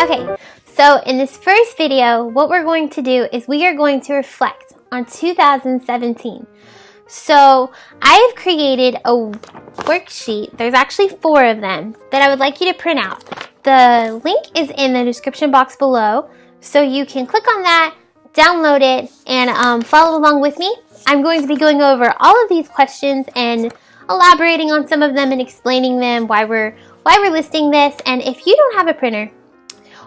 Okay, so in this first video, what we're going to do is we are going to reflect on 2017. So I have created a worksheet. There's actually 4 of them that I would like you to print out. The link is in the description box below, so you can click on that, download it, and follow along with me. I'm going to be going over all of these questions and elaborating on some of them and explaining them, why we're listing this. And if you don't have a printer,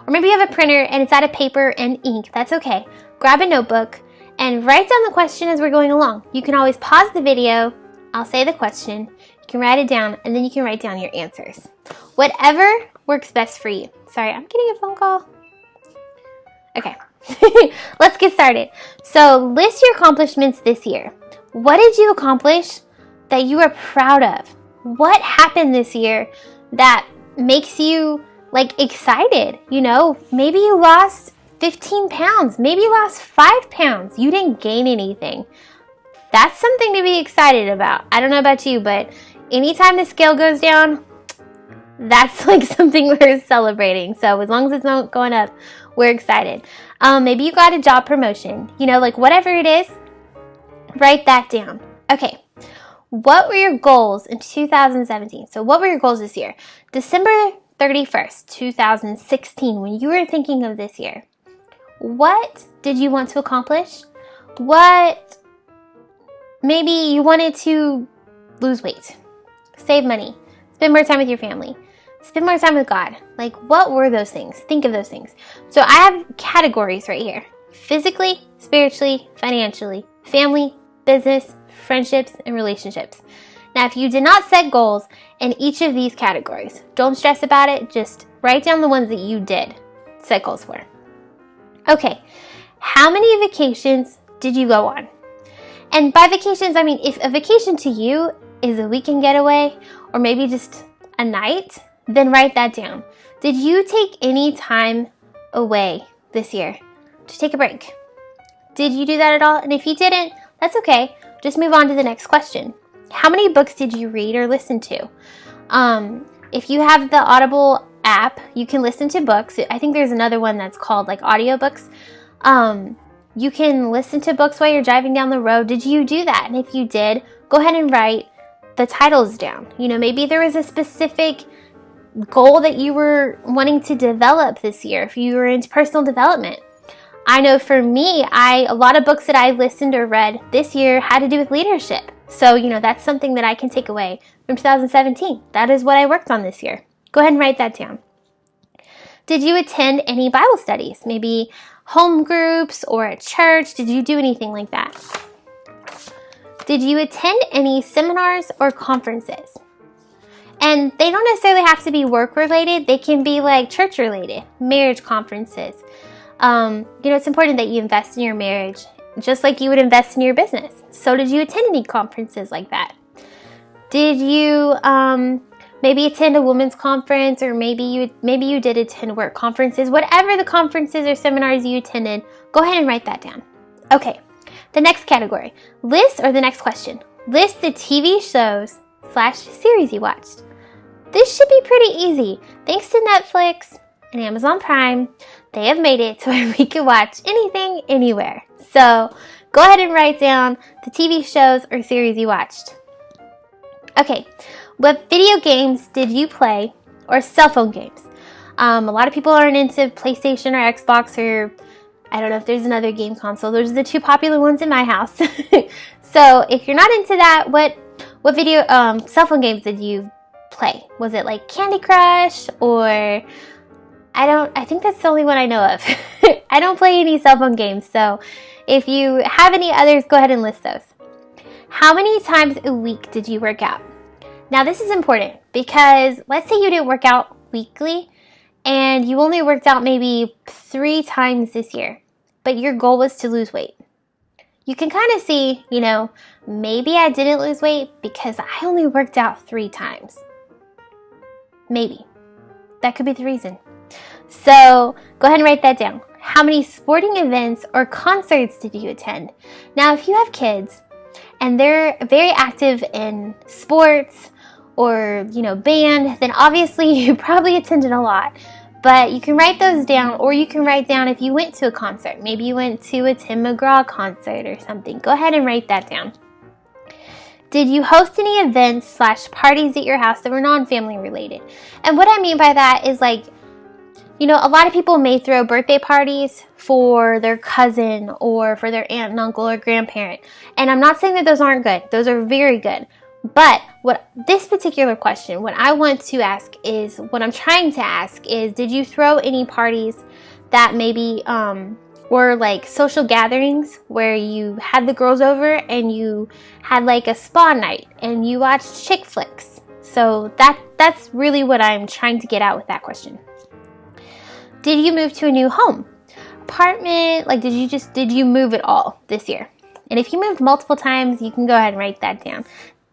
or maybe you have a printer and it's out of paper and ink, that's okay. Grab a notebook and write down the question as we're going along. You can always pause the video, I'll say the question, you can write it down, and then you can write down your answers. Whatever works best for you. Sorry, I'm getting a phone call. Okay, let's get started. So list your accomplishments this year. What did you accomplish that you are proud of? What happened this year that makes you excited? You know, maybe you lost 15 pounds, maybe you lost 5 pounds, you didn't gain anything. That's something to be excited about. I don't know about you, but anytime the scale goes down, that's something we're celebrating. So as long as it's not going up, we're excited. Maybe you got a job promotion, you know, whatever it is, write that down. Okay. What were your goals in 2017? So what were your goals this year? December 31st, 2016, when you were thinking of this year, what did you want to accomplish? Maybe you wanted to lose weight, save money, spend more time with your family, spend more time with God. What were those things? Think of those things. So I have categories right here: physically, spiritually, financially, family, business, friendships, and relationships. Now, if you did not set goals in each of these categories, don't stress about it. Just write down the ones that you did set goals for. Okay, how many vacations did you go on? And by vacations, I mean if a vacation to you is a weekend getaway or maybe just a night, then write that down. Did you take any time away this year to take a break? Did you do that at all? And if you didn't, that's okay. Just move on to the next question. How many books did you read or listen to? If you have the Audible app, you can listen to books. I think there's another one that's called audiobooks. You can listen to books while you're driving down the road. Did you do that? And if you did, go ahead and write the titles down. You know, maybe there was a specific goal that you were wanting to develop this year, if you were into personal development. I know for me, a lot of books that I listened or read this year had to do with leadership. So, you know, that's something that I can take away from 2017. That is what I worked on this year. Go ahead and write that down. Did you attend any Bible studies? Maybe home groups or at church? Did you do anything like that? Did you attend any seminars or conferences? And they don't necessarily have to be work related. They can be church related, marriage conferences. You know, it's important that you invest in your marriage just like you would invest in your business. So did you attend any conferences like that? Did you maybe attend a women's conference, or maybe you did attend work conferences? Whatever the conferences or seminars you attended, go ahead and write that down. Okay, the next category. The next question. List the TV shows / series you watched. This should be pretty easy. Thanks to Netflix and Amazon Prime, they have made it to where we can watch anything, anywhere. So go ahead and write down the TV shows or series you watched. Okay, what video games did you play, or cell phone games? A lot of people aren't into PlayStation or Xbox, or I don't know if there's another game console. Those are the 2 popular ones in my house. So if you're not into that, what video cell phone games did you play? Was it Candy Crush, or I think that's the only one I know of. I don't play any cell phone games, so if you have any others, go ahead and list those. How many times a week did you work out? Now this is important because let's say you didn't work out weekly and you only worked out maybe 3 times this year, but your goal was to lose weight. You can kind of see, you know, maybe I didn't lose weight because I only worked out 3 times. Maybe. That could be the reason. So go ahead and write that down. How many sporting events or concerts did you attend? Now, if you have kids and they're very active in sports or, band, then obviously you probably attended a lot. But you can write those down, or you can write down if you went to a concert. Maybe you went to a Tim McGraw concert or something. Go ahead and write that down. Did you host any events / parties at your house that were non-family related? And what I mean by that is, like, you know, a lot of people may throw birthday parties for their cousin or for their aunt and uncle or grandparent. And I'm not saying that those aren't good. Those are very good. But what this particular question, what I want to ask is, what I'm trying to ask is, did you throw any parties that maybe were like social gatherings where you had the girls over and you had like a spa night and you watched chick flicks? So that's really what I'm trying to get at with that question. Did you move to a new home? Apartment, like did you move at all this year? And if you moved multiple times, you can go ahead and write that down.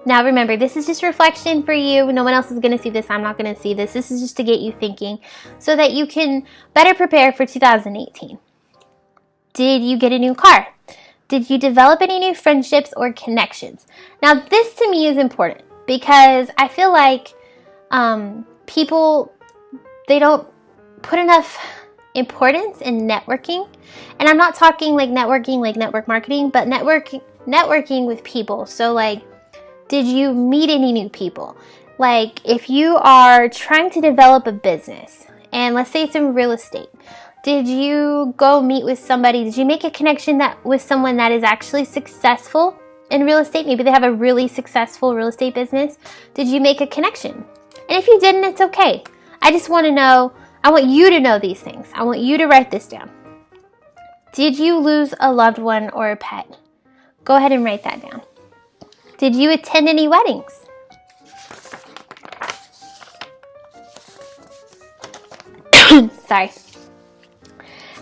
Now remember, this is just reflection for you. No one else is going to see this. I'm not going to see this. This is just to get you thinking so that you can better prepare for 2018. Did you get a new car? Did you develop any new friendships or connections? Now this to me is important because I feel like people, they don't put enough importance in networking. And I'm not talking like network marketing, but networking with people. So like, did you meet any new people? Like if you are trying to develop a business, and let's say it's in real estate, did you go meet with somebody? Did you make a connection with someone that is actually successful in real estate? Maybe they have a really successful real estate business. Did you make a connection? And if you didn't, it's okay. I just want to know, I want you to know these things. I want you to write this down. Did you lose a loved one or a pet? Go ahead and write that down. Did you attend any weddings? Sorry.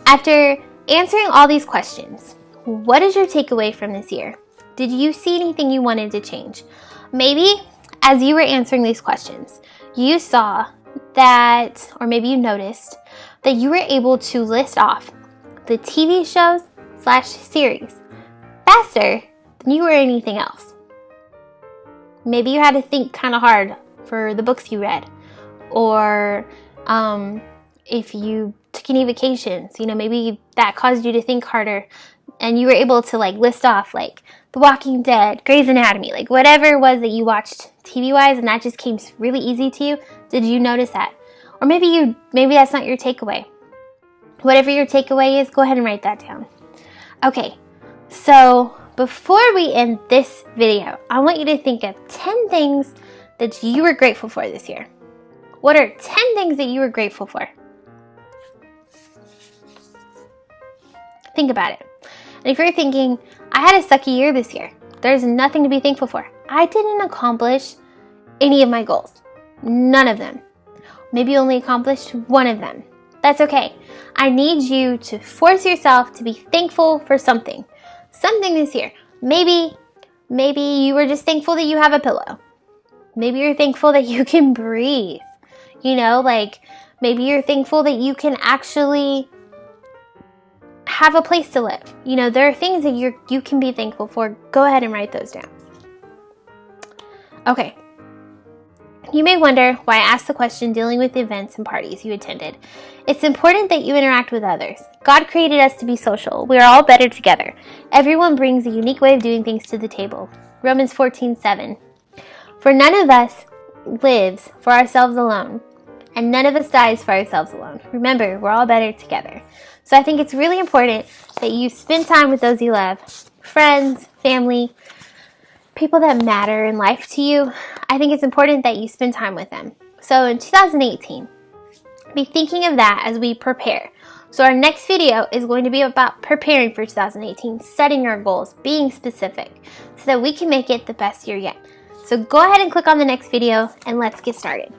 After answering all these questions, what is your takeaway from this year? Did you see anything you wanted to change? Maybe as you were answering these questions, you saw that, or maybe you noticed that you were able to list off the TV shows / series faster than you were anything else. Maybe you had to think kind of hard for the books you read, or if you took any vacations, you know, maybe that caused you to think harder and you were able to like list off like The Walking Dead, Grey's Anatomy, like whatever it was that you watched TV wise, and that just came really easy to you. Did you notice that? Or maybe that's not your takeaway. Whatever your takeaway is, go ahead and write that down. Okay, so before we end this video, I want you to think of 10 things that you were grateful for this year. What are 10 things that you were grateful for? Think about it. And if you're thinking, I had a sucky year this year, there's nothing to be thankful for. I didn't accomplish any of my goals. None of them. Maybe you only accomplished one of them. That's okay. I need you to force yourself to be thankful for something. Something this year. Maybe you were just thankful that you have a pillow. Maybe you're thankful that you can breathe. You know, like maybe you're thankful that you can actually have a place to live. You know, there are things that you can be thankful for. Go ahead and write those down. Okay. You may wonder why I asked the question dealing with events and parties you attended. It's important that you interact with others. God created us to be social. We are all better together. Everyone brings a unique way of doing things to the table. Romans 14:7. For none of us lives for ourselves alone, and none of us dies for ourselves alone. Remember, we're all better together. So I think it's really important that you spend time with those you love, friends, family, people that matter in life to you. I think it's important that you spend time with them. So in 2018, be thinking of that as we prepare. So our next video is going to be about preparing for 2018, setting our goals, being specific, so that we can make it the best year yet. So go ahead and click on the next video and let's get started.